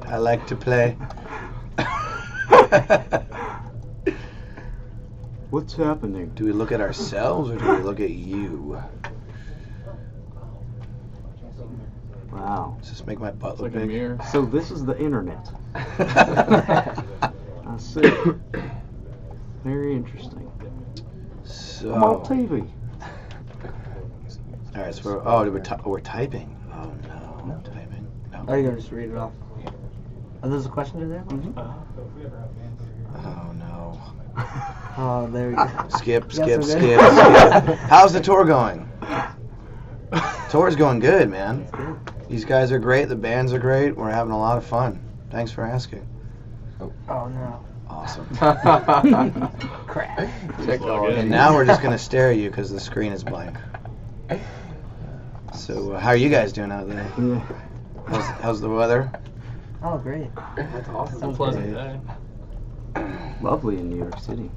I like to play. What's happening? Do we look at ourselves or do we look at you? Wow. Does this make my butt It's look like a big? mirror. So this is the internet. I see. Very interesting. So, I'm on TV. all right, so we're typing. Oh no, typing. No. Oh, you're gonna just read it off. Oh, there's a question there? Mm-hmm. Oh no. Oh, there we go. Skip. Yes, we're Skip. good. How's the tour going? Tour's going good, man. It's good. These guys are great. The bands are great. We're having a lot of fun. Thanks for asking. Oh no. Awesome. Crap. And now we're just gonna stare at you because the screen is blank. So, how are you guys doing out there? Yeah. How's the weather? Oh, great. That's awesome. It's a Sounds pleasant great. day. Lovely in New York City.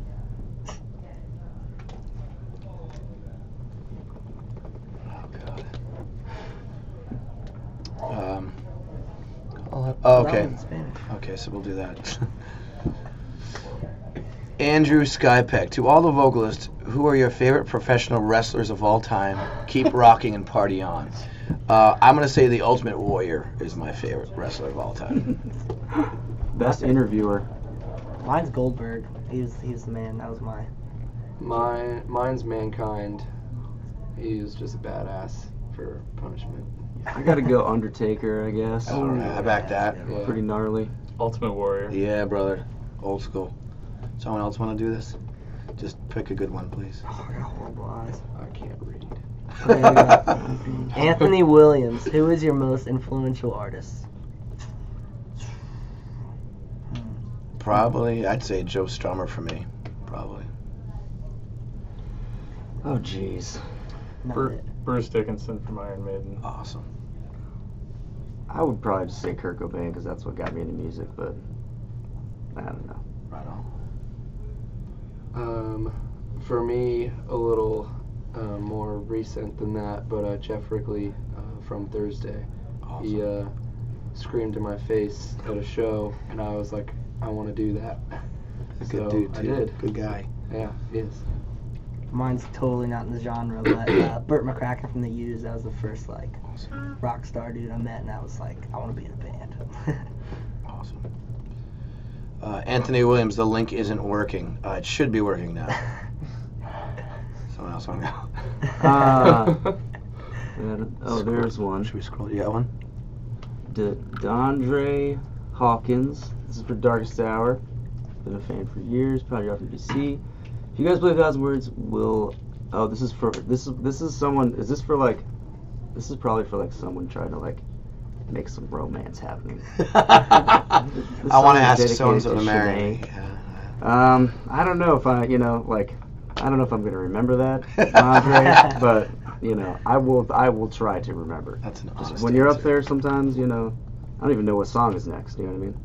Oh, okay. In Spanish. Okay, so we'll do that. Andrew Skypeck, to all the vocalists, who are your favorite professional wrestlers of all time? Keep rocking and party on. I'm going to say the Ultimate Warrior is my favorite wrestler of all time. Best interviewer. Mine's Goldberg. He's the man. That was mine. Mine's Mankind. He was just a badass for punishment. I gotta go Undertaker, I guess. All right, I back that. Yeah. Pretty gnarly. Ultimate Warrior. Yeah, brother. Old school. Someone else want to do this? Just pick a good one, please. Oh, I got horrible eyes. I can't read. Okay, we got Anthony Williams. Who is your most influential artist? Probably, I'd say Joe Strummer for me. Probably. Oh, jeez. Not Bur- it. Bruce Dickinson from Iron Maiden. Awesome. I would probably just say Kurt Cobain because that's what got me into music, but I don't know. Right on. For me, a little more recent than that, but Jeff Rickley from Thursday. Awesome. He screamed in my face at a show, and I was like, I want to do that. Good So dude, I too. did. Good guy. Yeah, he is. Mine's totally not in the genre, but Burt McCracken from The Used. That was the first Awesome. rock star dude I met, and I was like, I want to be in a band. Awesome. Anthony Williams, the link isn't working. It should be working now. Someone else want to go? There's one. Should we scroll? You got one? DeAndre Hawkins. This is for Darkest Hour. Been a fan for years. Proud you're off to DC. If you guys play 1,000 Words, will. Oh, this is someone. Is this for like? This is probably for like someone trying to like make some romance happen. I want to ask so-and-so to marry me. I don't know if I don't know if I'm gonna remember that, Andre, but I will try to remember. That's an honest When you're up answer. there, sometimes I don't even know what song is next. You know what I mean?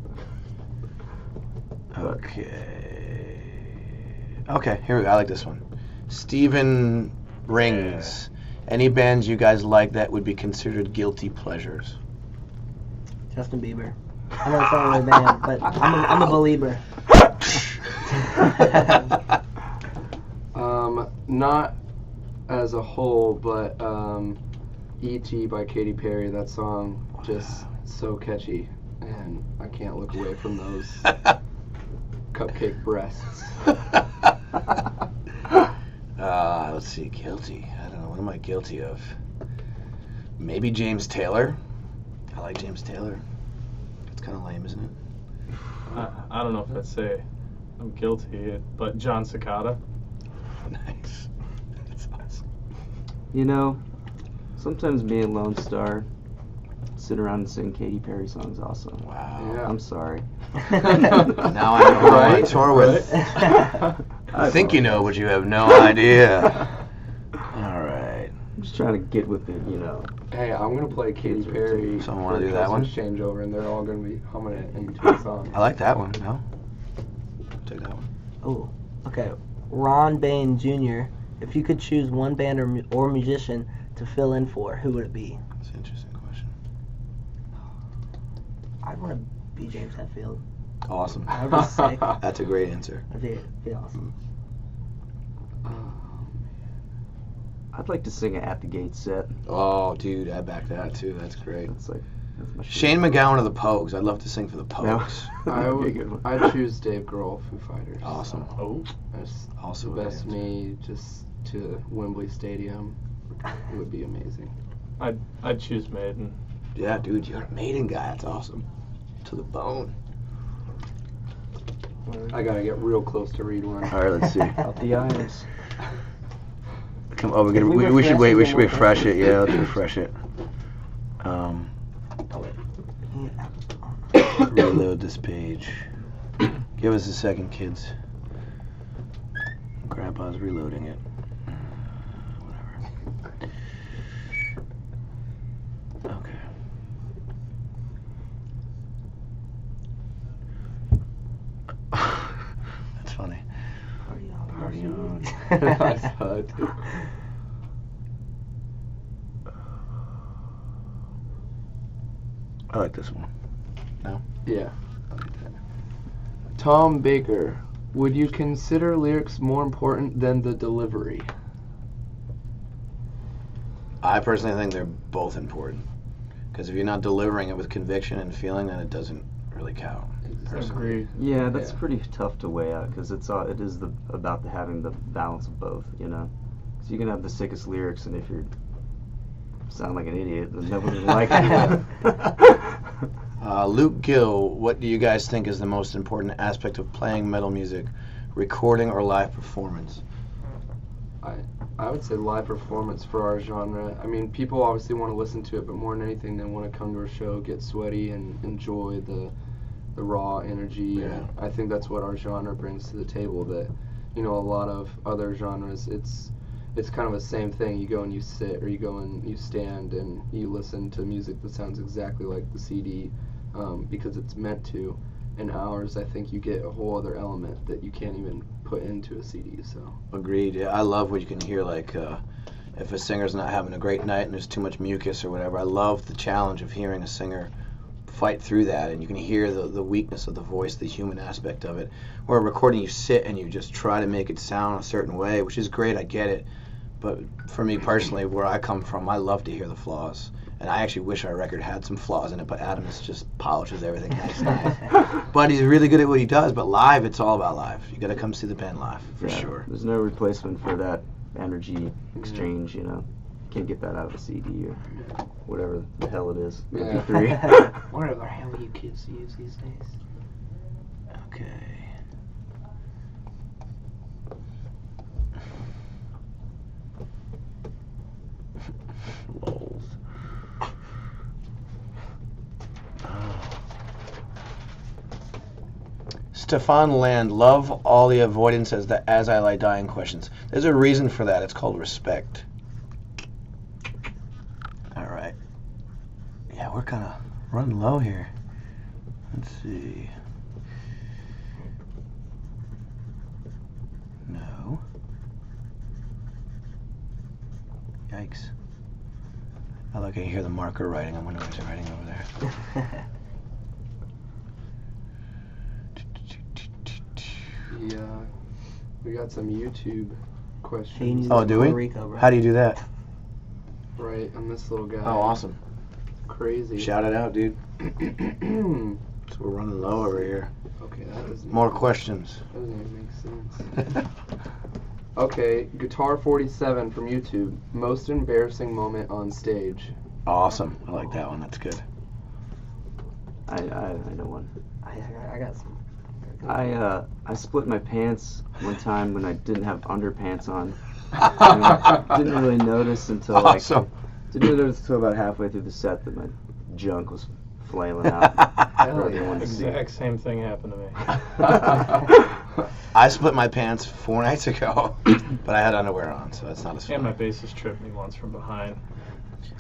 Okay, here we go. I like this one. Stephen Rings. Any bands you guys like that would be considered guilty pleasures? Justin Bieber. I know it's not really a band, but I'm a believer. Not as a whole, but E.T. by Katy Perry, that song, just so catchy, and I can't look away from those cupcake breasts. Let's see, guilty. I don't know, what am I guilty of? Maybe James Taylor. I like James Taylor. It's kind of lame, isn't it? I don't know if I'd say I'm guilty, but John Cicada. Nice. That's awesome. Sometimes me and Lone Star sit around and sing Katy Perry songs also. Wow. Yeah. I'm sorry. Now I know who I Right? tour with. I think you know, but you have no idea. All right. I'm just trying to get with it, Hey, I'm gonna play Katy Perry. Someone wanna for do that one? Killswitch Changeover, and they're all gonna be humming it in between songs. I like that one. No? Take that one. Oh, okay. Ron Bain Jr. If you could choose one band or musician to fill in for, who would it be? That's an interesting question. I'd want to be James Hetfield. Awesome. That would be sick. That's a great answer. That'd be awesome. I'd like to sing an At the Gate set. Oh, dude, I back that too. That's great. That's my shit. Shane McGowan of the Pogues. I'd love to sing for the Pogues. I'd choose Dave Grohl, Foo Fighters. Awesome. Oh. That's Also the a good best answer. me just to Wembley Stadium. It would be amazing. I'd choose Maiden. Yeah, dude, you're a Maiden guy. That's awesome. To the bone. I gotta get real close to read one. All right, let's see. Out the irons. Come. Oh, If we we should wait. We refresh it, should then we'll refresh it. Yeah, let's refresh it. Reload this page. Give us a second, kids. Grandpa's reloading it. Whatever. Okay. That's funny. Party on. I saw it too. I like this one. No? Yeah. I like that. Tom Baker, would you consider lyrics more important than the delivery? I personally think they're both important. Because if you're not delivering it with conviction and feeling, then it doesn't really count. Personally. Agreed. Yeah, that's Yeah. pretty tough to weigh out because it is about having the balance of both, you know. Because you can have the sickest lyrics, and if you sound like an idiot, then nobody will like you. Luke Gill, what do you guys think is the most important aspect of playing metal music, recording or live performance? I would say live performance for our genre. I mean, people obviously want to listen to it, but more than anything, they want to come to a show, get sweaty, and enjoy the raw energy. Yeah. And I think that's what our genre brings to the table. That, you know, a lot of other genres, it's kind of the same thing. You go and you sit, or you go and you stand, and you listen to music that sounds exactly like the CD, because it's meant to. In ours, I think you get a whole other element that you can't even put into a CD. So. Agreed. Yeah, I love what you can hear, like, if a singer's not having a great night and there's too much mucus or whatever. I love the challenge of hearing a singer fight through that, and you can hear the weakness of the voice, the human aspect of it. Where a recording, you sit and you just try to make it sound a certain way, which is great, I get it. But for me personally, where I come from, I love to hear the flaws. And I actually wish our record had some flaws in it, but Adams just polishes everything nice. But he's really good at what he does, but live, it's all about live. You gotta come see the band live, for Yeah, sure. There's no replacement for that energy exchange, you know. Can't get that out of a CD or whatever the hell it is. Yeah. MP3. Whatever hell you kids use these days. Okay. Lols. Stefan Land, love all the avoidance as I lie dying questions. There's a reason for that. It's called respect. All right. Yeah, we're kind of running low here. Let's see. No. Yikes. I look, I hear the marker writing. I wonder what's he writing over there. Yeah, we got some YouTube questions. Change Oh, do we? Puerto Rico, bro. How do you do that? Right, on this little guy. Oh, awesome. Crazy. Shout it out, dude. Okay, So we're running low over here. that doesn't More questions. That doesn't even make sense. Okay, Guitar 47 from YouTube. Most embarrassing moment on stage. Awesome. I like that one. That's good. I know one. I got some. I split my pants one time when I didn't have underpants on. And I didn't really notice until Awesome. didn't really notice until about halfway through the set that my junk was flailing out for everyone to see. Exact same thing happened to me. I split my pants 4 nights ago, but I had underwear on, so that's not as And my fun. bassist tripped me once from behind.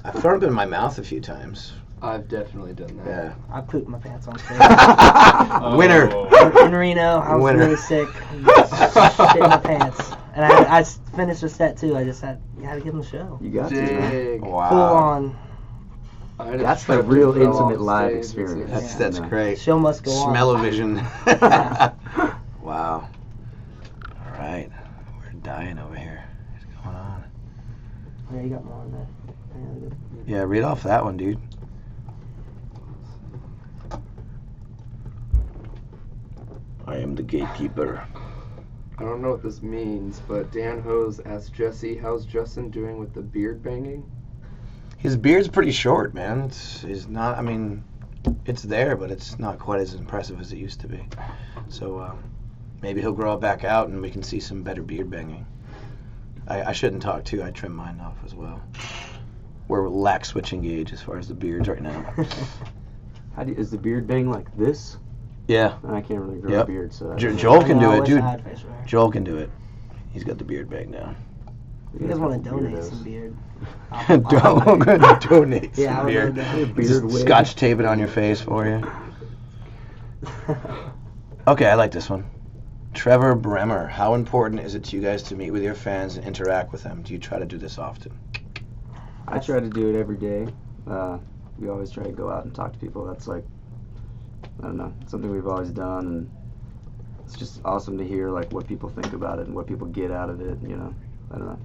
I've thrown up in my mouth a few times. I've definitely done that. Yeah. I pooped my pants on stage. Winner. Oh. In Reno, I was Winner. really sick. Shit in my pants. And I finished the set too. I just had to give him a show. You got to, man. Dig. Wow. Full on. I'd That's the expect real to fell intimate off live stage. experience. That's Yeah. great. Show must go on. Smell-o-vision. Yeah. Wow. All right. We're dying over here. What's going on? Yeah, you got more on that. Yeah, read off that one, dude. I am the gatekeeper. I don't know what this means, but Dan Hose asked Jesse, how's Justin doing with the beard banging? His beard's pretty short, man. It's not, I mean, it's there, but it's not quite as impressive as it used to be. So maybe he'll grow it back out and we can see some better beard banging. I shouldn't talk too. I trim mine off as well. We're Killswitch Engage as far as the beards right now. Is the beard bang like this? Yeah. I can't really grow Yep. a beard, so. Joel can do I it, wish dude. I had facial hair. Joel can do it. He's got the beard bag now. If you guys want to donate some beard, Donate Yeah, I some would beard. love that. Beard Just wig. Scotch tape it on your face for you. Okay, I like this one. Trevor Bremer, how important is it to you guys to meet with your fans and interact with them? Do you try to do this often? I try to do it every day. We always try to go out and talk to people. That's like, I don't know, something we've always done, and it's just awesome to hear like what people think about it and what people get out of it. You know, I don't know.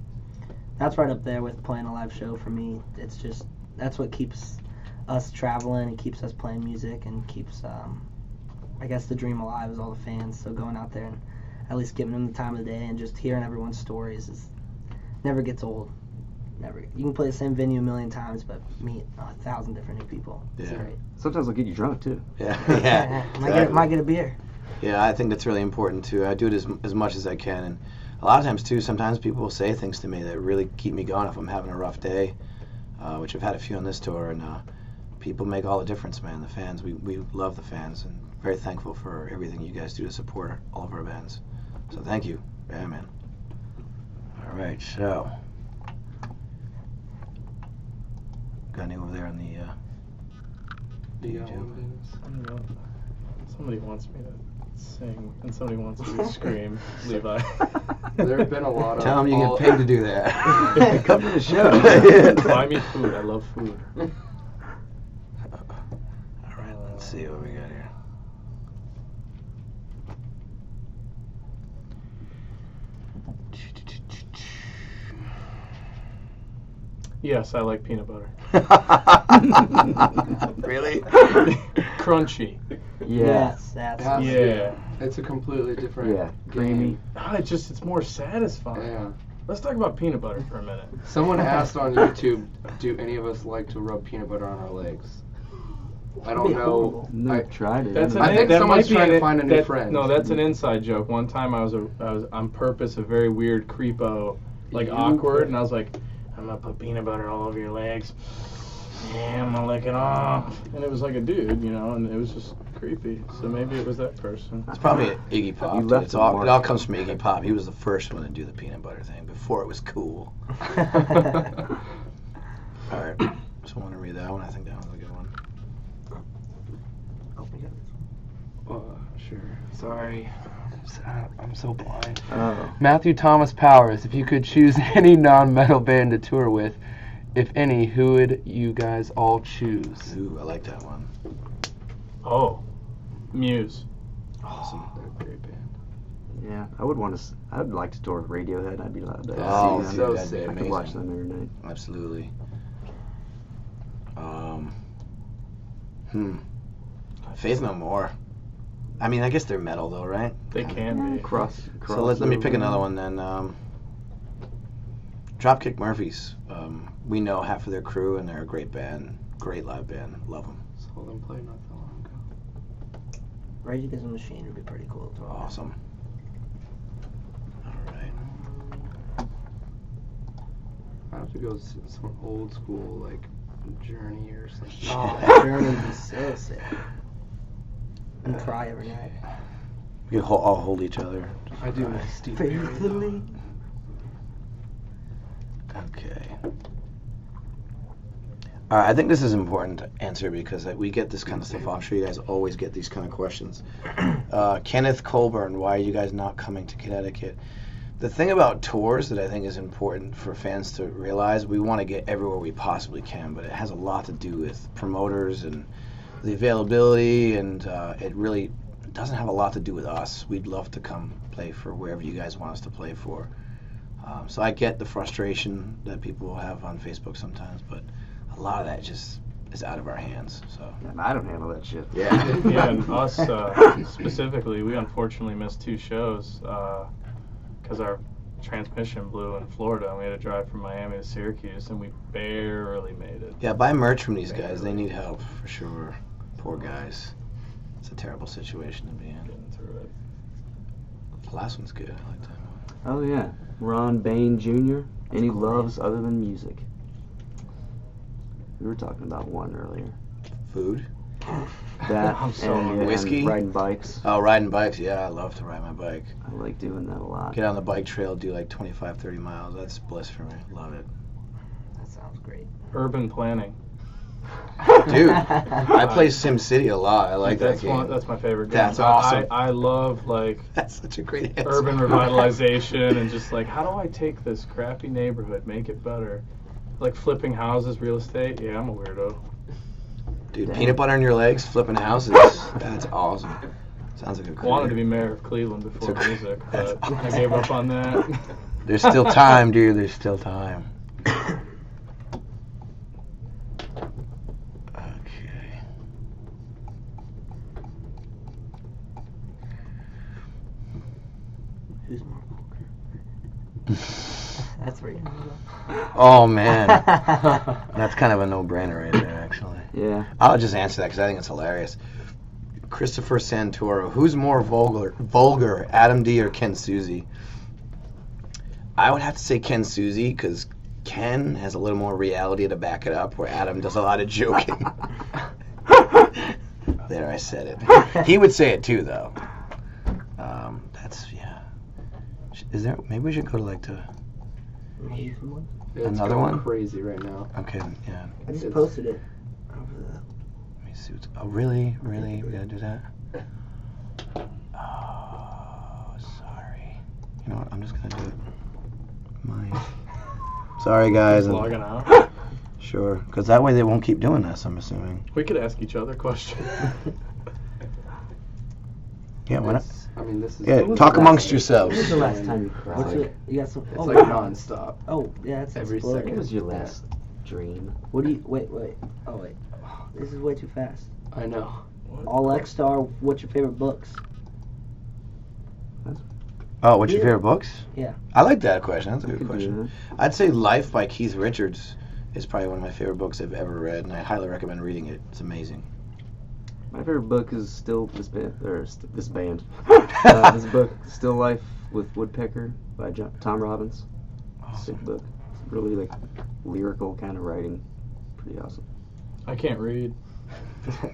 That's right up there with playing a live show for me. It's just, that's what keeps us traveling and keeps us playing music and keeps, I guess, the dream alive is all the fans. So going out there and at least giving them the time of the day and just hearing everyone's stories never gets old. Never. You can play the same venue a million times, but meet 1,000 different new people. It's Yeah. great. Sometimes it'll get you drunk too. Yeah, yeah. Might get a beer. Yeah, I think that's really important too. I do it as much as I can, and a lot of times too. Sometimes people will say things to me that really keep me going if I'm having a rough day, which I've had a few on this tour, and people make all the difference, man. The fans, we love the fans, and very thankful for everything you guys do to support all of our bands. So thank you, yeah, man. All right, so got any over there on the YouTube? I don't know. Somebody wants me to sing, and somebody wants me to scream. Levi. There have been a lot of... Tell them you all- get paid to do that. Come to the show. Buy me food. I love food. All right, let's see what we got here. Yes, I like peanut butter. Really? Crunchy. Yes. That's Has to. Yeah. It's a completely different... Yeah. Creamy. It's more satisfying. Yeah. Let's talk about peanut butter for a minute. Someone asked on YouTube, do any of us like to rub peanut butter on our legs? I don't Be know. horrible. No, I- tried it. That's I think that someone's might be trying to an- find a new that- friend. No, that's an inside joke. One time I was on purpose a very weird creepo, like You awkward, could- and I was like, I'm gonna put peanut butter all over your legs. Yeah, I'm gonna lick it off. And it was like a dude, you know, and it was just creepy. So maybe it was that person. It's probably Iggy Pop. You dude. left It a all mark. comes from Iggy Pop. He was the first one to do the peanut butter thing before it was cool. All right. So I want to read that one. I think that one's a good one. Sure. Sorry. I'm so blind. Oh. Matthew Thomas Powers, if you could choose any non-metal band to tour with, if any, who would you guys all choose? Ooh, I like that one. Oh, Muse. Awesome. They're a great band. Yeah, I would want to. I'd like to tour with Radiohead. I'd be glad to Oh, see dude, them. so that'd be sick. I amazing. could watch them every night. Absolutely. Faith No More. I mean, I guess they're metal though, right? They can be. So let me pick another one then. Dropkick Murphys. We know half of their crew, and they're a great band, great live band. Love them. Saw them play not that long ago. Rage Against the Machine would be pretty cool to watch. Awesome. All right. I have to go some old school like Journey or something. Oh, Journey would be so sick. And cry every night. We all hold each other. I do miss Steve. Faithfully. Okay. All right, I think this is important to answer because we get this kind of stuff. I'm sure you guys always get these kind of questions. Kenneth Colburn, why are you guys not coming to Connecticut? The thing about tours that I think is important for fans to realize, we want to get everywhere we possibly can, but it has a lot to do with promoters and the availability, and it really doesn't have a lot to do with us. We'd love to come play for wherever you guys want us to play for. So I get the frustration that people will have on Facebook sometimes, but a lot of that just is out of our hands. So And I don't handle that shit. yeah. Yeah, and us specifically, we unfortunately missed 2 shows because our transmission blew in Florida, and we had to drive from Miami to Syracuse, and we barely made it. Yeah, buy merch from these guys. They need help for sure. Poor guys. It's a terrible situation to be in. Getting through it. The last one's good. I like that one. Oh yeah, Ron Bain Jr. Any loves other than music? We were talking about one earlier. Food. That I'm so and hungry. Whiskey? riding bikes. Oh, riding bikes. Yeah, I love to ride my bike. I like doing that a lot. Get on the bike trail, do like 25, 30 miles. That's bliss for me. Love it. That sounds great. Urban planning. Dude, I play SimCity a lot. I like that game. That's my favorite game. That's awesome. I love like That's such a great answer. urban revitalization and just like, how do I take this crappy neighborhood, make it better? Like flipping houses, real estate. Yeah, I'm a weirdo. Dude, peanut butter on your legs, flipping houses. That's awesome. Sounds like a I career. wanted to be mayor of Cleveland before It's a- music, that's but I gave up on that. There's still time, dude. There's still time. Okay. Who's more vulgar? That's where you're gonna go. Oh, man. That's kind of a no-brainer right there, actually. Yeah. I'll just answer that because I think it's hilarious. Christopher Santoro. Who's more vulgar, Adam D or Ken Suzy? I would have to say Ken Suzy because Ken has a little more reality to back it up, where Adam does a lot of joking. There, I said it. He would say it too, though. Yeah. Is there? Maybe we should go to like the. It's Another going one? crazy right now. Okay, yeah. I just It's- posted it. Over the. Let me see what's. Oh, really? Really? We gotta do that? Oh, sorry. You know what? I'm just gonna do it. Mine. Sorry, guys. Just logging out. Sure, because that way they won't keep doing this, I'm assuming. We could ask each other questions. Yeah, why not? I mean, this is. Yeah, was talk the amongst last- yourselves. When was the last time you cried? What's it? You got some. It's Oh, like wow. non-stop. Oh, yeah, that's Every exploding. second. What was your last dream? What do you? Wait. Oh wait. Oh, this is way too fast. I know. All X Star. What's your favorite books? Oh, what's your Yeah. favorite books? Yeah. I like that question. That's a I good could do question. I'd say Life by Keith Richards is probably one of my favorite books I've ever read, and I highly recommend reading it. It's amazing. My favorite book is still this band. This book, Still Life with Woodpecker by Tom Robbins. Sick book. It's really like lyrical kind of writing. Pretty awesome. I can't read.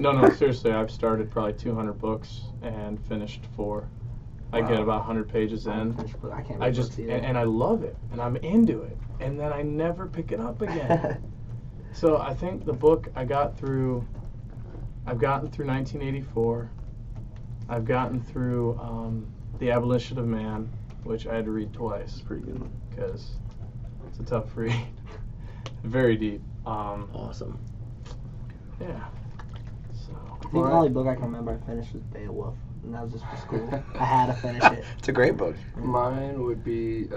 No, seriously, I've started probably 200 books and finished 4. I get Wow. about 100 pages in. I can't read I just books either. and I love it and I'm into it, and then I never pick it up again. So I think the book I've gotten through 1984. I've gotten through The Abolition of Man, which I had to read twice It's a pretty good one. because it's a tough read. Very deep. Awesome. Yeah. So I think the only book I can remember I finished was Beowulf, and that was just for school. I had to finish it. It's a great book. Mine would be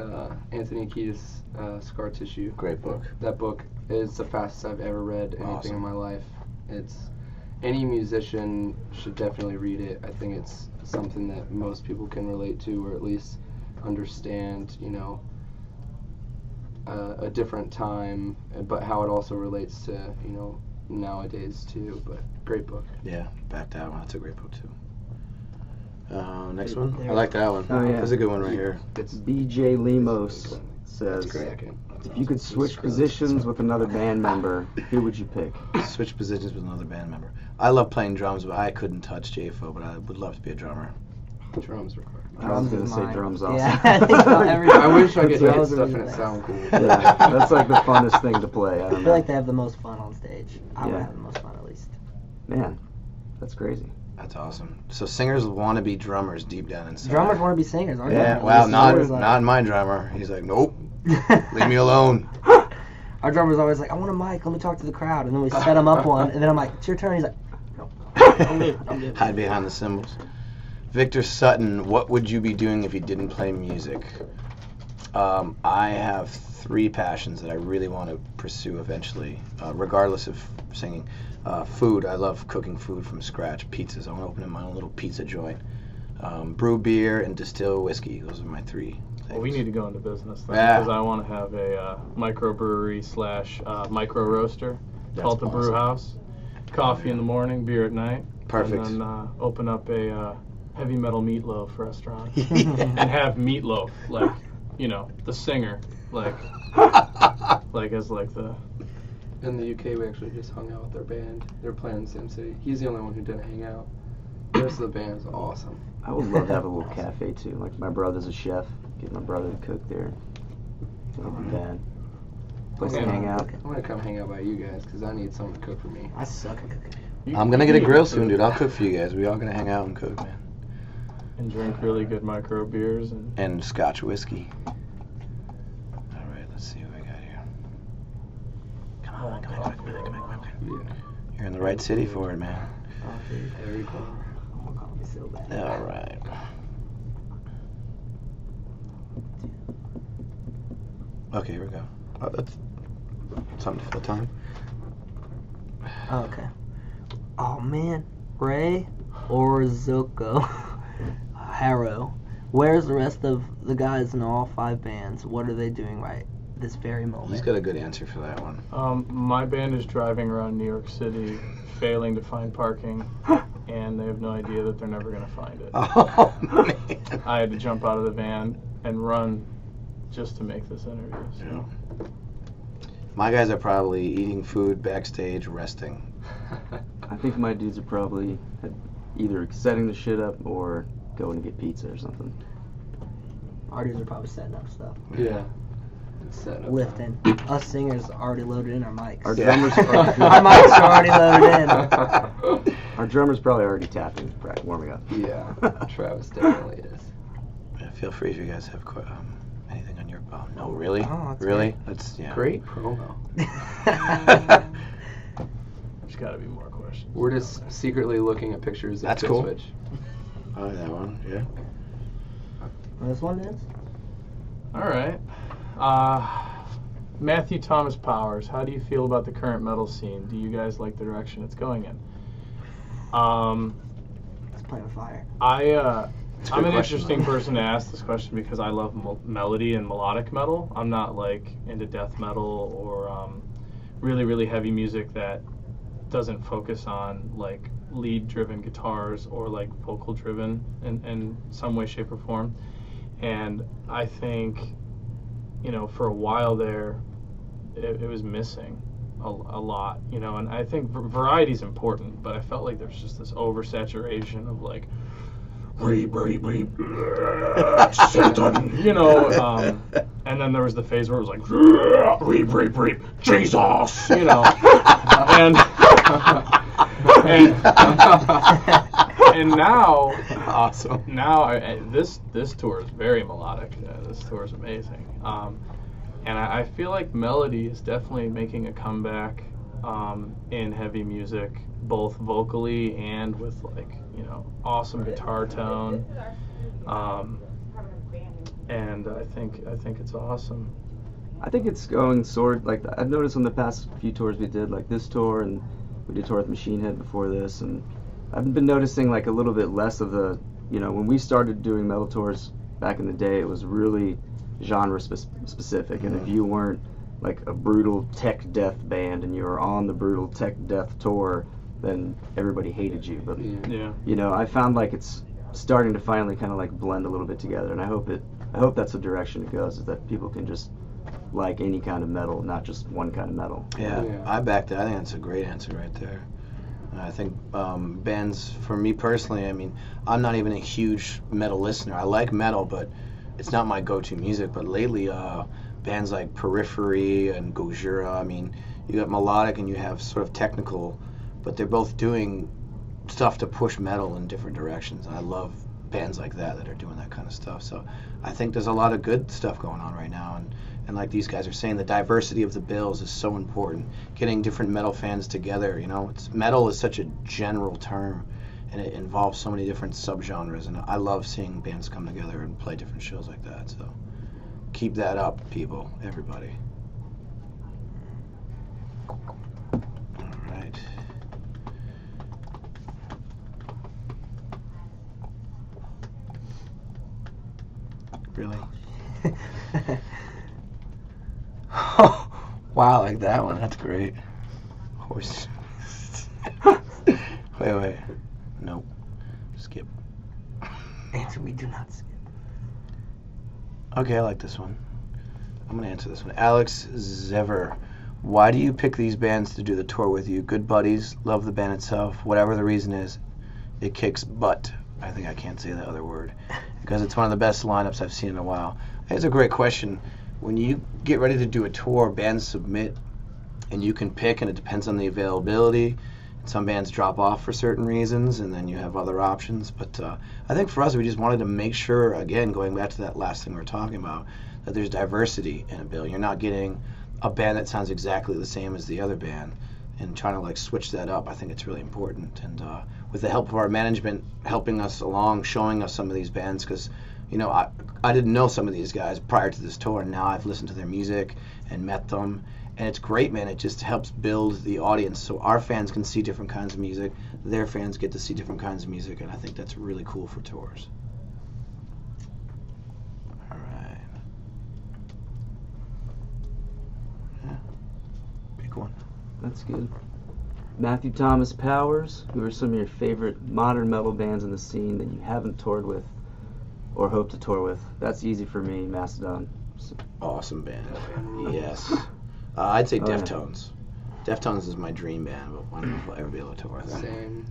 Anthony Kiedis' Scar Tissue. Great book. That book is the fastest I've ever read anything Awesome. in my life. It's any musician should definitely read it. I think it's something that most people can relate to, or at least understand, a different time, but how it also relates to, nowadays too. But great book. Yeah, back that one. That's a great book too. Next one. I There. like that one. Oh, yeah. That's a good one right here. It's BJ Lemos says, second. if you could switch positions with another band member, who would you pick? Switch positions with another band member. I love playing drums, but I couldn't touch JFO, but I would love to be a drummer. Drums required. I was Drums gonna is say mine. drums also. Yeah, I think so, every- I wish I could hit Drums are stuff really and it nice. sound cool. Yeah, that's like the funnest thing to play. I I feel like they have the most fun on stage. I would Yeah. have the most fun at least. Man, that's crazy. That's awesome. So singers want to be drummers deep down inside. Drummers want to be singers, aren't Yeah, they? well, This not is like- my drummer. He's like, nope, leave me alone. Our drummer's always like, I want a mic, let me talk to the crowd. And then we set him up one, and then I'm like, it's your turn. He's like, no, I'm good. Hide behind the cymbals. Victor Sutton, what would you be doing if you didn't play music? I have 3 passions that I really want to pursue eventually, regardless of singing. Food, I love cooking food from scratch. Pizzas, I want to open up my own little pizza joint. Brew beer and distill whiskey. Those are my 3 things. Well, we need to go into business then, Yeah. because I want to have a microbrewery / micro roaster called the awesome. Brew House. Coffee in the morning, beer at night. Perfect. And then open up a heavy metal meatloaf restaurant and have meatloaf, like, you know, the singer, like as like the. In the UK, we actually just hung out with their band. They're playing in the same city. He's the only one who didn't hang out. The rest of the band is awesome. I would love to have a little cafe too. Like my brother's a chef. Get my brother to cook there. Wouldn't be bad. Place to Yeah. hang out. I'm gonna come hang out by you guys because I need someone to cook for me. I suck at cooking. I'm gonna get a grill soon, dude. I'll cook for you guys. We all gonna hang out and cook, man. And drink really good micro beers and. And Scotch whiskey. All right, let's see what we got here. Come on, come on. Yeah. You're in the right city for it, man. Very cool. Oh, coffee so bad. All right. Okay, here we go. Oh, that's something to fill time. Okay. Oh man, Ray Orzuko Harrow. Where's the rest of the guys in all 5 bands? What are they doing right this very moment? He's got a good answer for that one. My band is driving around New York City, failing to find parking, and they have no idea that they're never going to find it. Oh, man. I had to jump out of the van and run just to make this interview. So. Yeah. My guys are probably eating food backstage, resting. I think my dudes are probably either setting the shit up or going to get pizza or something. Our dudes are probably setting up stuff. Yeah. Set up. Lifting. Us singers are already loaded in our mics. Our Yeah. drummers, Our mics are already loaded in. our drummers probably already tapping, warming up. Yeah. Travis definitely is. Yeah, feel free if you guys have anything on your. Oh no, really? Oh, that's really? great. That's yeah. Great promo. There's got to be more questions. We're just secretly looking at pictures of That's cool. Killswitch. I like that one. Yeah. This one is? All right. Matthew Thomas Powers, how do you feel about the current metal scene? Do you guys like the direction it's going in? It's playing with fire. I'm a an good question, interesting though. person to ask this question because I love melody and melodic metal. I'm not like into death metal or really, really heavy music that doesn't focus on like lead-driven guitars or like vocal-driven in some way, shape, or form. And I think, you know, for a while there, it was missing a lot, you know, and I think variety is important, but I felt like there's just this oversaturation of like, you know, and then there was the phase where it was like, Jesus, you know, and now, Awesome. now this tour is very melodic. This tour is amazing, and I feel like melody is definitely making a comeback in heavy music, both vocally and with like, you know, awesome guitar tone, and I think it's awesome. I think it's going like I've noticed on the past few tours we did, like this tour, and we did tour with Machine Head before this, and I've been noticing like a little bit less of the, you know, when we started doing metal tours back in the day, it was really genre specific, and if you weren't like a brutal tech death band and you were on the brutal tech death tour, then everybody hated you. But Yeah. you know, I found like it's starting to finally kind of like blend a little bit together, and I hope that's the direction it goes, is that people can just like any kind of metal, not just one kind of metal. Yeah, Yeah. I back that. I think that's a great answer right there. I think bands, for me personally, I mean, I'm not even a huge metal listener. I like metal, but it's not my go-to music. But lately, bands like Periphery and Gojira, I mean, you got melodic and you have sort of technical, but they're both doing stuff to push metal in different directions. And I love bands like that are doing that kind of stuff. So I think there's a lot of good stuff going on right now. And like these guys are saying, the diversity of the bills is so important. Getting different metal fans together, metal is such a general term, and it involves so many different subgenres. And I love seeing bands come together and play different shows like that. So keep that up, people, everybody. All right. Really? Wow, like that one. That's great. Horse. Wait. Nope. Skip. Answer, we do not skip. Okay, I like this one. I'm going to answer this one. Alex Zever. Why do you pick these bands to do the tour with you? Good buddies, love the band itself. Whatever the reason is, it kicks butt. I think I can't say that other word. Because it's one of the best lineups I've seen in a while. It's a great question. When you get ready to do a tour, bands submit, and you can pick, and it depends on the availability. Some bands drop off for certain reasons, and then you have other options. But I think for us, we just wanted to make sure, again, going back to that last thing we were talking about, that there's diversity in a bill. You're not getting a band that sounds exactly the same as the other band, and trying to switch that up. I think it's really important. And with the help of our management helping us along, showing us some of these bands, because I didn't know some of these guys prior to this tour, and now I've listened to their music and met them. And it's great, man. It just helps build the audience so our fans can see different kinds of music. Their fans get to see different kinds of music, and I think that's really cool for tours. All right. Yeah. Pick one. That's good. Matthew Thomas Powers, who are some of your favorite modern metal bands in the scene that you haven't toured with or hope to tour with? That's easy for me, Mastodon. Awesome band. Yes. I'd say Oh, yeah. Deftones. Deftones is my dream band, but I don't know if I'll ever be able to tour with them. Same.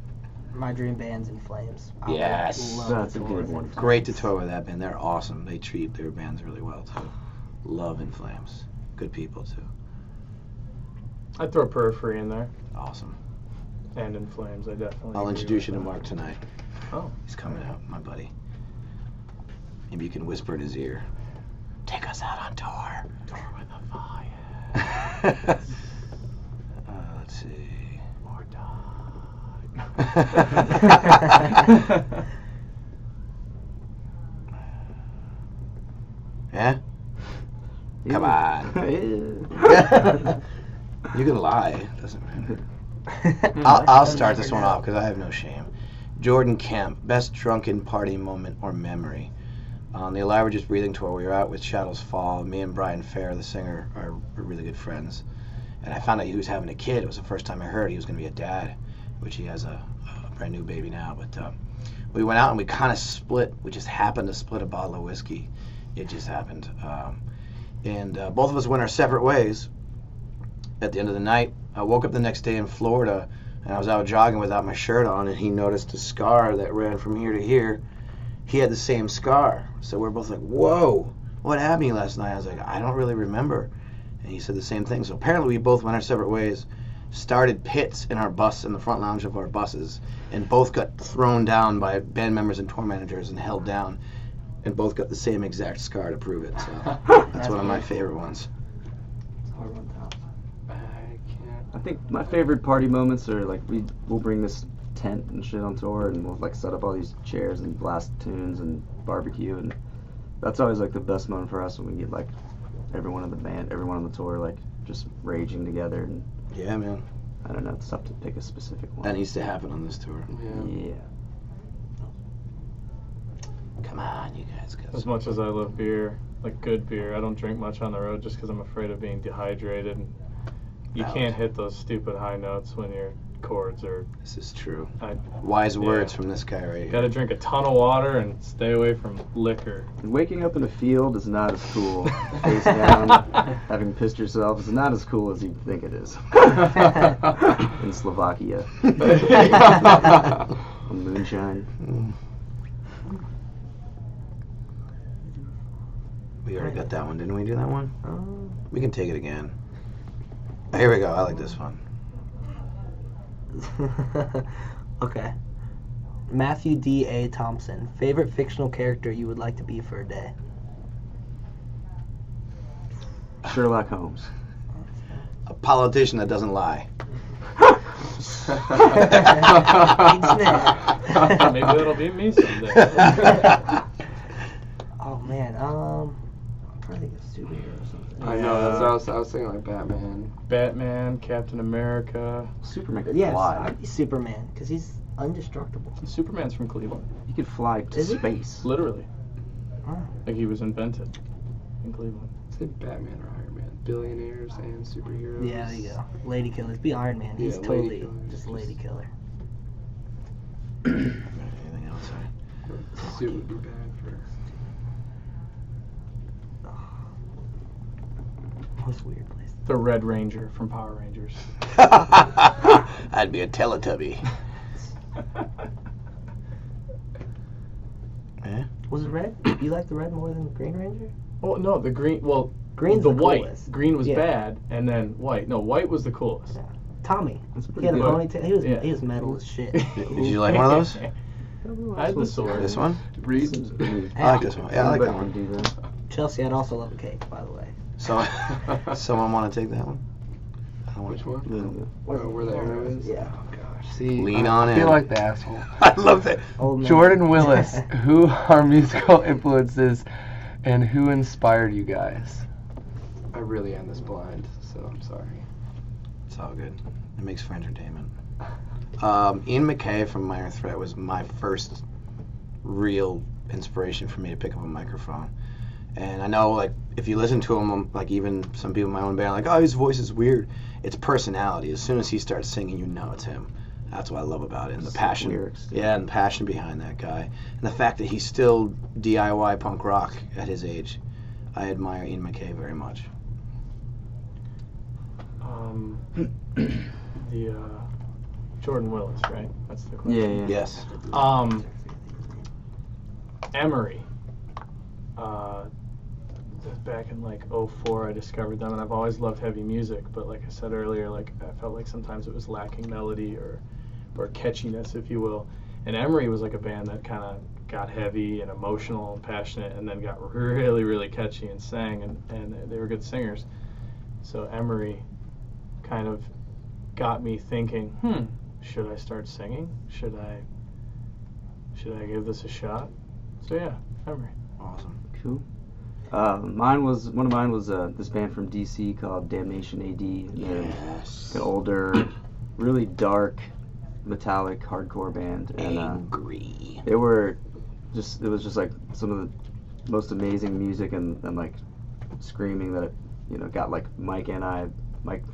My dream band's In Flames. I would Yes. love That's to a tour good with one. In Great to Flames. tour with that band. They're awesome. They treat their bands really well, too. Love In Flames. Good people, too. I'd throw Periphery in there. Awesome. And In Flames, I definitely I'll agree introduce you with to that. Mark tonight. Oh. He's coming out, my buddy. Maybe you can whisper in his ear. Take us out on tour. Tour with a fire. Let's see. More dog. Yeah? Come on. Yeah. You can lie. Doesn't matter. I'll start this one off because I have no shame. Jordan Kemp, best drunken party moment or memory. On the Alive Just Breathing tour, we were out with Shadows Fall. Me and Brian Fair, the singer, are really good friends. And I found out he was having a kid. It was the first time I heard he was going to be a dad, which he has a brand new baby now. But we went out and we kind of split. We just happened to split a bottle of whiskey. It just happened. And both of us went our separate ways. At the end of the night, I woke up the next day in Florida, and I was out jogging without my shirt on, and he noticed a scar that ran from here to here. He had the same scar. So we're both like, whoa, what happened to you last night? I was like, I don't really remember. And he said the same thing. So apparently we both went our separate ways, started pits in our bus, in the front lounge of our buses, and both got thrown down by band members and tour managers and held down, and both got the same exact scar to prove it. So that's one of my favorite ones. I can't. I think my favorite party moments are we'll bring this tent and shit on tour, and we'll set up all these chairs and blast tunes and barbecue, and that's always the best moment for us when we get everyone in the band, everyone on the tour just raging together. And Yeah, man. I don't know, it's tough to pick a specific one. That needs to happen on this tour. Yeah. Come on, you guys. As much as I love beer, good beer, I don't drink much on the road just because I'm afraid of being dehydrated. You Valid. can't hit those stupid high notes when your chords are. This is true. I Wise Yeah. words from this guy right got to here. drink a ton of water and stay away from liquor. Waking up in a field is not as cool. Face down, having pissed yourself is not as cool as you think it is. In Slovakia. On moonshine. We already got that one. Didn't we do that one? We can take it again. Here we go. I like this one. Okay. Matthew D.A. Thompson. Favorite fictional character you would like to be for a day? Sherlock Holmes. A politician that doesn't lie. Maybe that'll be me someday. Oh man, I'm trying to think of a superhero or something. I know. I was thinking like Batman. Batman, Captain America. Superman could Yes, fly. I'd be Superman because he's indestructible. Superman's from Cleveland. He could fly to Is he? space. Literally. Oh. Like he was invented in Cleveland. Say Batman or Iron Man. Billionaires and superheroes. Yeah, there you go. Lady killers. Be Iron Man. He's Yeah, lady totally killers, just a lady killer. Anything else? Suit would be bad for. Most weird place. The Red Ranger from Power Rangers. I'd be a Teletubby. Eh? Was it red? You like the red more than Green Ranger? Oh no, the green. Well, Green's the the white. coolest. Green was Yeah. bad, and then white. No, white was the coolest. Yeah. Tommy. That's He pretty had a good. ponytail. He was Yeah. he was metal as shit. Did you like one of those? I had the sword. This one? Reed. I like this one. Yeah, I like that one. Do that. Chelsea, I'd also love a cake, by the way. So, someone want to take that one? I don't Which want one? Where the arrow is? Yeah. Oh gosh. See, Lean on I in. feel like the asshole. I love that. Old man. Jordan Willis, who are musical influences and who inspired you guys? I really am this blind, so I'm sorry. It's all good. It makes for entertainment. Ian MacKaye from Minor Threat was my first real inspiration for me to pick up a microphone. And I know, like, if you listen to him, like, even some people in my own band are like, oh, his voice is weird. It's personality. As soon as he starts singing, you know it's him. That's what I love about it. And the Sick passion. lyrics, too. Yeah, and the passion behind that guy. And the fact that he's still DIY punk rock at his age. I admire Ian MacKaye very much. The Jordan Willis, right? That's the question. Yeah, yeah. Yes. Emery. Back in like '04, I discovered them, and I've always loved heavy music. But like I said earlier, like I felt like sometimes it was lacking melody or catchiness, if you will. And Emery was like a band that kind of got heavy and emotional and passionate, and then got really, really catchy and sang, and they were good singers. So Emery kind of got me thinking, should I start singing? Should I give this a shot? So yeah, Emery. Awesome. Cool. One of mine was this band from DC called Damnation AD. And they're Yes. an older, really dark, metallic hardcore band, and Angry. it was just like some of the most amazing music and like screaming that got like Mike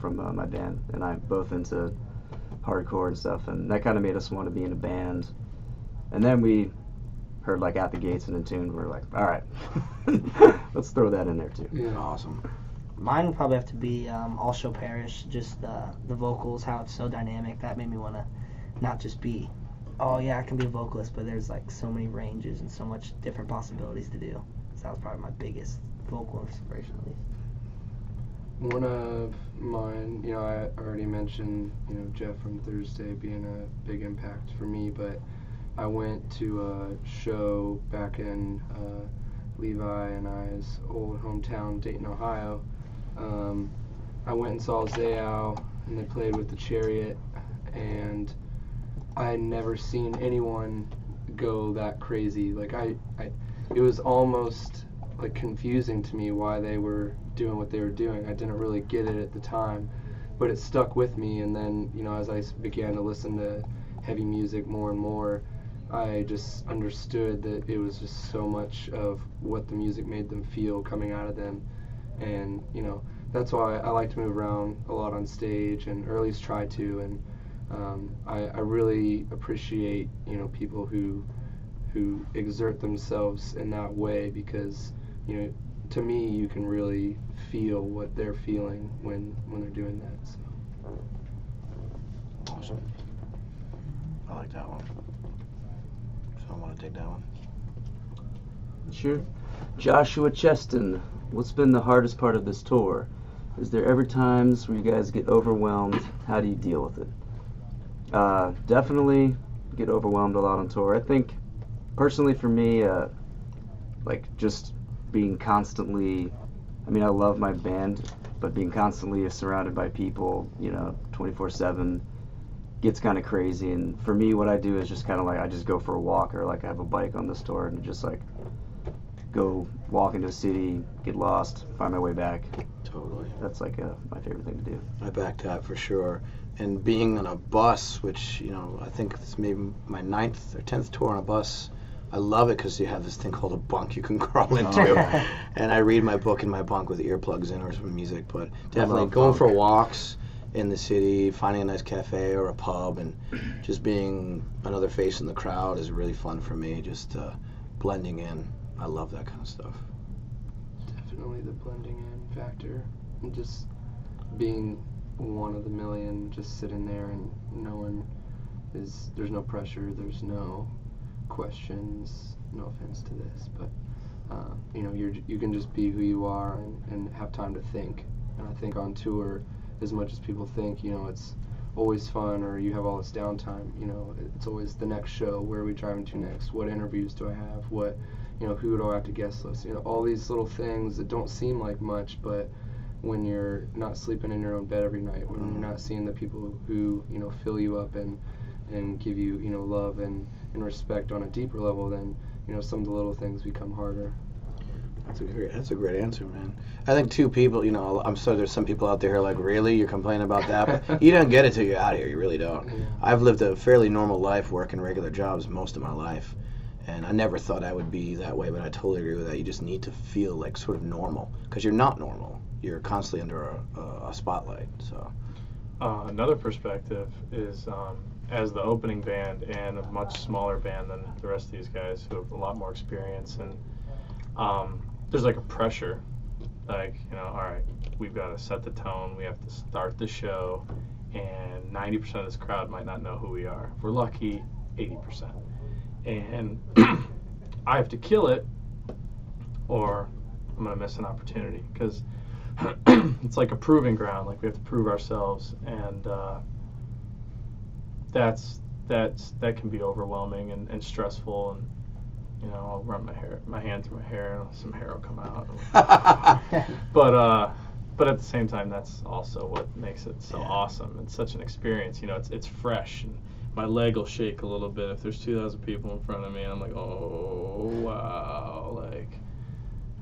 from my band and I both into hardcore and stuff, and that kind of made us want to be in a band. And then we heard like At the Gates and Entombed. We're like, all right, let's throw that in there too. Yeah. Awesome. Mine would probably have to be All Shall Perish. Just the vocals, how it's so dynamic. That made me want to not just be, oh yeah, I can be a vocalist, but there's like so many ranges and so much different possibilities to do. So that was probably my biggest vocal inspiration, at least. One of mine, I already mentioned, Jeff from Thursday being a big impact for me, but I went to a show back in Levi and I's old hometown, Dayton, Ohio. I went and saw Zayao, and they played with the Chariot, and I had never seen anyone go that crazy. Like it was almost like confusing to me why they were doing what they were doing. I didn't really get it at the time, but it stuck with me. And then, as I began to listen to heavy music more and more, I just understood that it was just so much of what the music made them feel coming out of them. And, that's why I like to move around a lot on stage, and or at least try to. And I really appreciate, people who exert themselves in that way, because, to me, you can really feel what they're feeling when they're doing that. So. Awesome. I like that one. So I want to take that one. Sure. Joshua Cheston, what's been the hardest part of this tour? Is there ever times where you guys get overwhelmed? How do you deal with it? Definitely get overwhelmed a lot on tour. I think, personally for me, like just being constantly, I mean, I love my band, but being constantly surrounded by people, 24/7 gets kind of crazy. And for me, what I do is just kind of like, I just go for a walk, or like I have a bike on this tour and just like go walk into a city, get lost, find my way back. Totally. That's like my favorite thing to do. I back that for sure. And being on a bus, which, I think it's maybe my 9th or 10th tour on a bus, I love it because you have this thing called a bunk you can crawl into. And I read my book in my bunk with earplugs in or some music. But definitely going for walks in the city, finding a nice cafe or a pub, and just being another face in the crowd is really fun for me, just blending in. I love that kind of stuff. Definitely the blending in factor, and just being one of the million, just sitting there and there's no pressure, there's no questions, no offense to this, but you can just be who you are and have time to think. And I think on tour, as much as people think it's always fun or you have all this downtime, it's always the next show, where are we driving to next, what interviews do I have, what who do I have to guest list, all these little things that don't seem like much, but when you're not sleeping in your own bed every night, when you're not seeing the people who fill you up and give you love and respect on a deeper level, then some of the little things become harder. That's a great answer, man. I think two people, I'm sorry, there's some people out there who are like, really, you're complaining about that? But you don't get it till you're out here. You really don't. Yeah. I've lived a fairly normal life, working regular jobs most of my life, and I never thought I would be that way, but I totally agree with that. You just need to feel like sort of normal, because you're not normal. You're constantly under a spotlight. So another perspective is as the opening band and a much smaller band than the rest of these guys who have a lot more experience, and there's like a pressure, like, all right, we've got to set the tone, we have to start the show, and 90% of this crowd might not know who we are. If we're lucky, 80%. And I have to kill it, or I'm going to miss an opportunity, because it's like a proving ground, like we have to prove ourselves, and that can be overwhelming and stressful, and I'll run my hand through my hair, and some hair will come out. But at the same time, that's also what makes it so awesome. It's such an experience. It's fresh, and my leg will shake a little bit if there's 2,000 people in front of me, and I'm like, oh wow,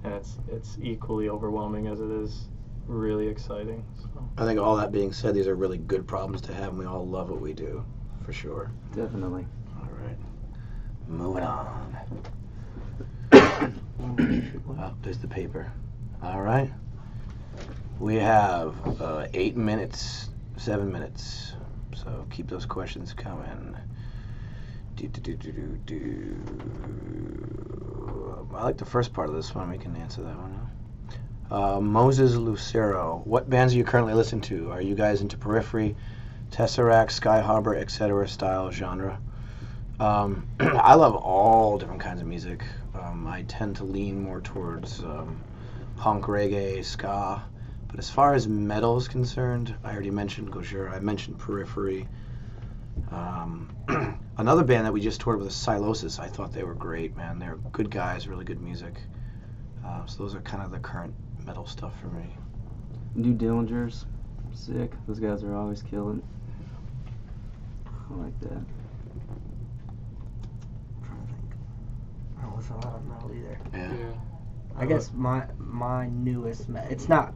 and it's equally overwhelming as it is really exciting. So. I think all that being said, these are really good problems to have, and we all love what we do, for sure. Definitely. All right. Moving on. Oh, there's the paper. All right. We have 8 minutes, 7 minutes. So keep those questions coming. I like the first part of this one. We can answer that one now. Moses Lucero. What bands are you currently listening to? Are you guys into Periphery, Tesseract, Sky Harbor, etc. style genre? I love all different kinds of music. I tend to lean more towards punk, reggae, ska. But as far as metal is concerned, I already mentioned Gojira. I mentioned Periphery. Another band that we just toured with is Silosis. I thought they were great, man. They're good guys, really good music. So those are kind of the current metal stuff for me. New Dillingers, sick. Those guys are always killing. I like that. I'm trying to think. I don't listen to a lot of metal either. Yeah. I guess my newest, it's not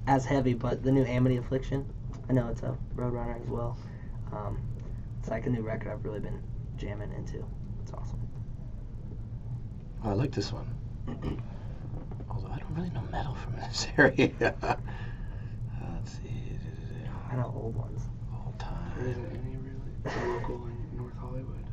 as heavy, but the new Amity Affliction. I know it's a Roadrunner as well. It's like a new record I've really been jamming into. It's awesome. I like this one. Although I don't really know metal from this area. Let's see. I know old ones. Old time. There isn't any really local in North Hollywood.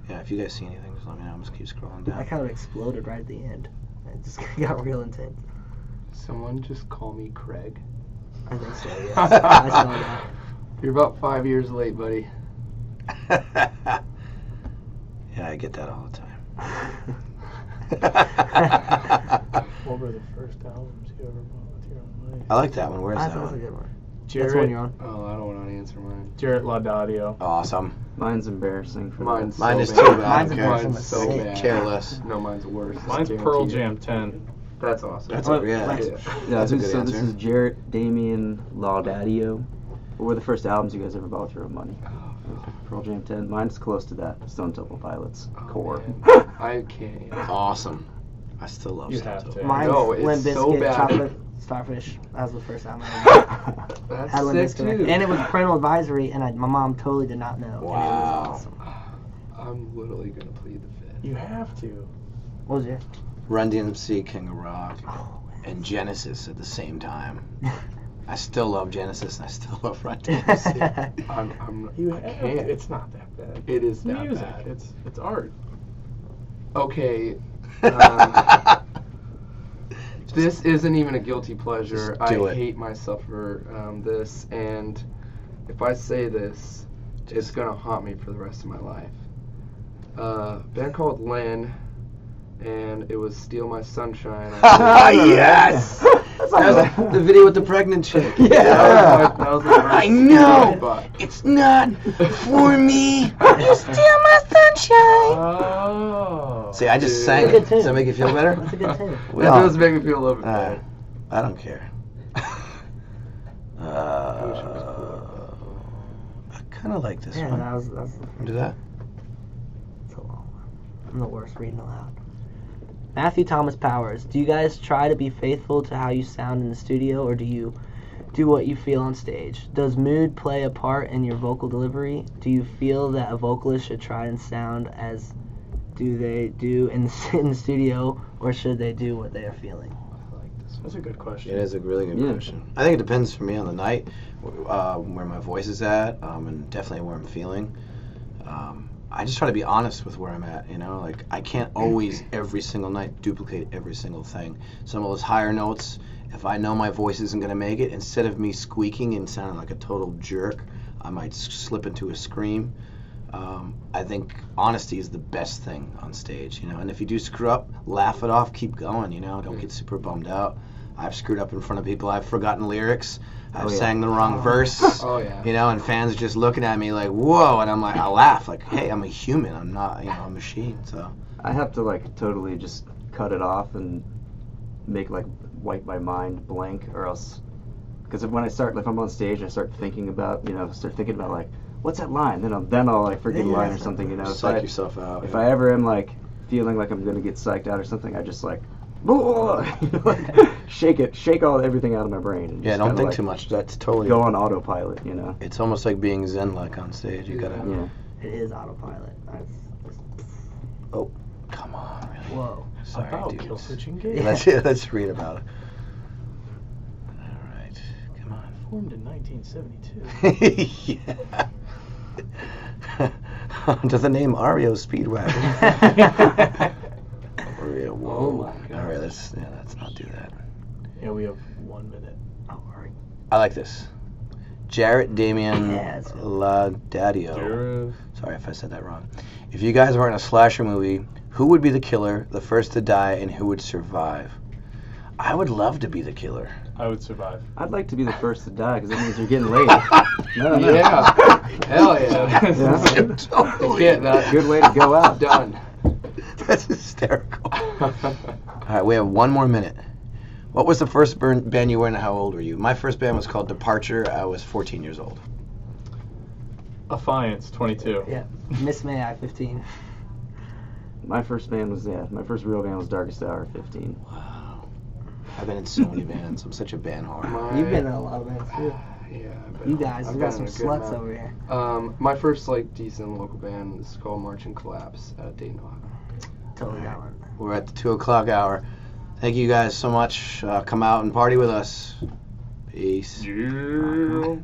Yeah, if you guys see anything, just let me know. I'm just keep scrolling down. I kind of exploded right at the end. It just got real intense. Someone just call me Craig. I think so, yes. I saw that. You're about 5 years late, buddy. Yeah, I get that all the time. What were the first albums you ever bought with your own money? I like that one. Where's That's, that that's a one? good one. That's Jarrett, the one you're on. Oh, I don't want to answer mine. Jarrett Laudadio. Awesome. Mine's embarrassing for Mine's Mine so is bad. too, but I Mine's don't care. embarrassing, Mine's so sick. bad. Careless. No, mine's worse. It's Mine's Pearl guaranteed. Jam 10. That's awesome. That's Oh, yeah. like- Yeah. Yeah, That's a this, good so answer. this is Jarrett, Damien, Laudadio. What were the first albums you guys ever bought with your own money? Pearl Jam 10. Mine's close to that. Stone Temple Pilots. Oh, Core. man. I can't. Awesome. I still love You Stone have Temple. to. Mine's No, it's Limp so Bizkit, bad. Chocolate Starfish. That was the first album I ever bought. That's Had Limp sick Bizkit. too. And it was parental advisory, and my mom totally did not know. Wow. And it was awesome. I'm literally gonna plead the fifth. You have to. What was yours? Run DMC, King of Rock, Oh, and Genesis at the same time. I still love Genesis, and I still love Run DMC. You I have can't. to. It's not that bad. It is It's that music. bad. It's art. Okay. Just- This isn't even a guilty pleasure. Just do I it. hate myself for this, and if I say this, it's gonna haunt me for the rest of my life. Band called Lynn, and it was "Steal My Sunshine." Ah, yes! That was the video with the pregnant chick. That was the first I know! but- It's not for me. You steal my sunshine. Oh. See, I just Dude. sang That's it. a good tune. Does that make you feel better? That's a good tune. We That all- does make me feel a little bit Uh, better. I don't care. I kind of like this Yeah, one. that's Do that? a long one. I'm the worst reading aloud. Matthew Thomas Powers, do you guys try to be faithful to how you sound in the studio, or do you do what you feel on stage? Does mood play a part in your vocal delivery? Do you feel that a vocalist should try and sound as do they do in the studio, or should they do what they are feeling? That's a good question. It is a really good Yeah. question. I think it depends for me on the night, where my voice is at, and definitely where I'm feeling. I just try to be honest with where I'm at, you know? Like, I can't always, every single night, duplicate every single thing. Some of those higher notes, if I know my voice isn't going to make it, instead of me squeaking and sounding like a total jerk, I might slip into a scream. I think honesty is the best thing on stage, you know? And if you do screw up, laugh it off, keep going, you know? Don't get super bummed out. I've screwed up in front of people. I've forgotten lyrics. I've Oh, yeah. sang the wrong verse. Oh yeah. You know, and fans are just looking at me like, whoa, and I'm like, I laugh, like, hey, I'm a human, I'm not, you know, a machine, so. I have to like totally just cut it off and make like wipe my mind blank, or else, because when I start, if I'm on stage, I start thinking about, start thinking about like, what's that line? Then I'll like forget a line or something, you know. So Psych yourself out. if yeah. I ever am like feeling like I'm gonna get psyched out or something, I just like, shake everything out of my brain. And Yeah, just don't kinda, think like, too much, that's totally, Go on autopilot, you know. it's almost like being zen-like on stage, you gotta, Yeah. It is autopilot. oh, come on, really. Whoa. Sorry, About dude. Killswitch Engage. Let's read about it. All right, come on. Formed in 1972. Yeah. Under the name Ario Speedwagon. Whoa. Oh my God. All right, let's not do that. Yeah, we have 1 minute. Oh, all right. I like this. Jarrett Damien Yeah, that's good. Laudadio. Sorry if I said that wrong. If you guys were in a slasher movie, who would be the killer, the first to die, and who would survive? I would love to be the killer. I would survive. I'd like to be the first to die because that means you're getting late. No. Yeah. Hell yeah. Yeah. Totally. Get that. Good way to go out. Done. That's hysterical. All right, we have 1 more minute. What was the first band you were in, and how old were you? My first band was called Departure. I was 14 years old. Affiance, 22. Yeah. Miss May I 15. My first band was my first real band was Darkest Hour, 15. Wow. I've been in so many bands. I'm such a band whore. You've been in a lot of bands too. Yeah. You guys, I've you got been some in a good sluts amount. over here. My first decent local band is called March and Collapse out of Dayton, Ohio. Totally got one. We're at the 2 o'clock hour. Thank you guys so much. Come out and party with us. Peace. Yeah.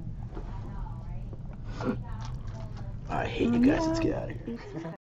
I hate you guys. Let's get out of here.